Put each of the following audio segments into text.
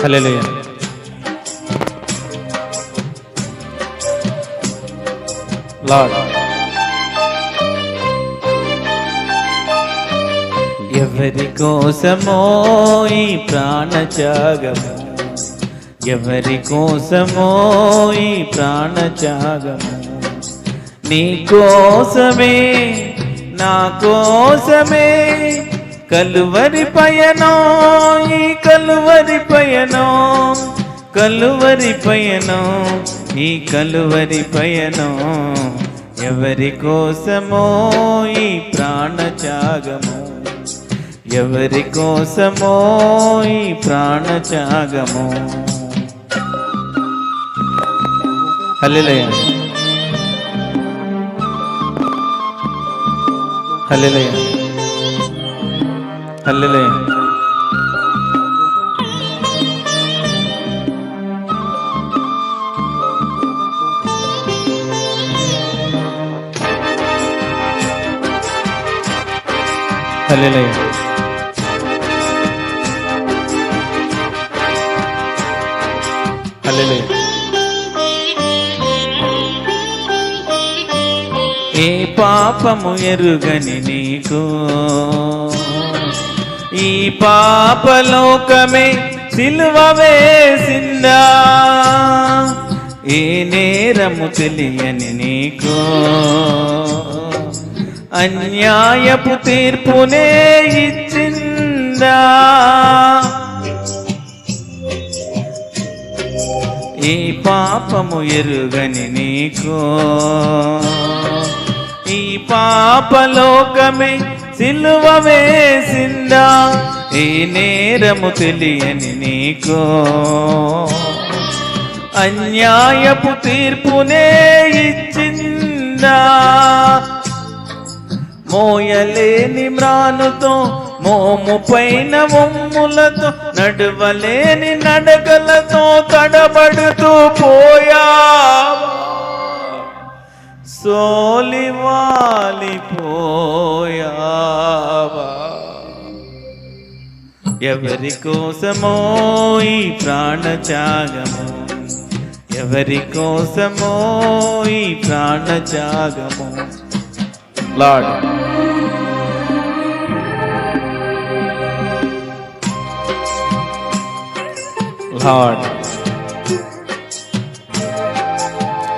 హల్లెలూయా. Lord, ఎవరి కోసమో ఈ ప్రాణత్యాగము, ఎవరి కోసమో ఈ ప్రాణత్యాగము, నీ కోసమే నా కోసమే కలువరి పయనం, ఈ కలువరి పయనం, కలువరి పయనం, ఈ కలువరి పయనం, ఎవరి కోసమో ఈ ప్రాణత్యాగము, ఎవరి కోసమో ఈ ప్రాణత్యాగము. హల్లెలూయా, హల్లెలూయా, హల్లెలూయా. హల్లెలూయా, హల్లెలూయా. ఏ పాపము ఎరుగని నీకు ఈ పాపలోకమే సిలువ వేసిందా, ఏ నేరము తెలియని నీకు అన్యాయపు తీర్పునే ఇచ్చిందా, ఈ పాపము ఎరుగని నీకు ఈ పాపలోకమే సిలువ వేసిందా, ఈ నేరము తెలియని నీకు అన్యాయపు తీర్పునే ఇచ్చిందా, మోయలేని మ్రానుతో మోము పైన ఒమ్ములతో నడవలేని నడకలతో తడబడుతూ పోయా, సోలివాలిపోయావా, ఎవరి కోసమో ఈ ప్రాణత్యాగము, ఎవరి కోసమో ఈ ప్రాణత్యాగము. లార్డ్, లార్డ్,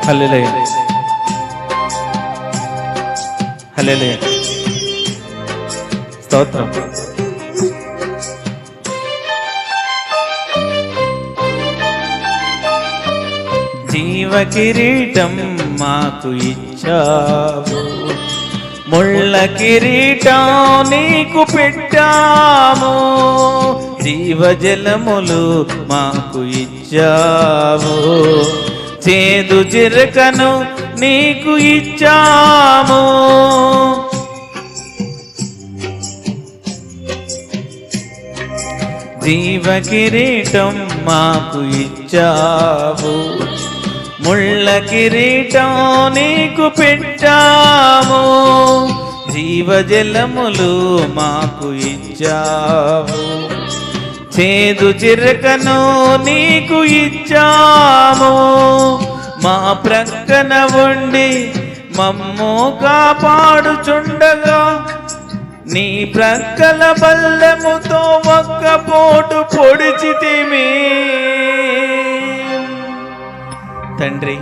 హల్లెలూయా, హల్లెలూయా. స్తోత్రం. జీవ కిరీటం మాకు ఇచ్చావు, ముళ్ళ కిరీటం నీకు పెట్టాము, జీవజలములు మాకు ఇచ్చావు, చేదు చిరకను నీకు ఇచ్చాము, జీవ కిరీటం మాకు ఇచ్చావు, ముళ్ళ కిరీటం నీకు పెట్టాము, జీవజలములు మాకు ఇచ్చావు, చేదు చిరకను నీకు ఇచ్చాము, మా ప్రక్కన ఉండి మమ్ము కాపాడుచుండగా నీ ప్రక్కల బల్లెముతో ఒక్క పోటు పొడిచితిమి. తండ్రి,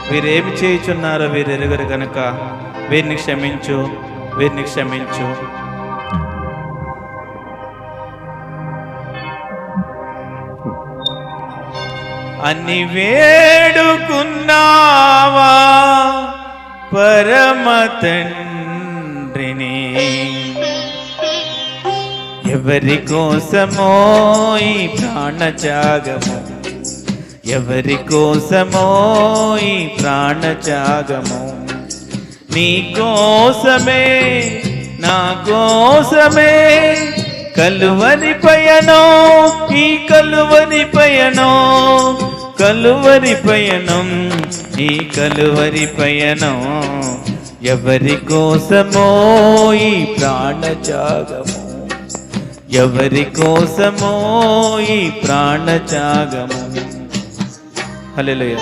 వీరేమి చేయుచున్నారో వీరెరుగరు గనుక వీరిని క్షమించు, వీరిని క్షమించు. అని వేడుకున్నావా పరమ తండ్రిని, ఎవరి కోసమో ఈ ప్రాణత్యాగము, ఎవరి కోసమో ఈ ప్రాణత్యాగము, నీ కోసమే నా కోసమే కలువరి పయనం, ఈ కలువరి పయనం, కలువరి పయనం, ఈ కలువరి పయనం, ఎవరి కోసమో ఈ ప్రాణత్యాగము, ఎవరి కోసమో ఈ ప్రాణత్యాగము. హల్లెలూయా.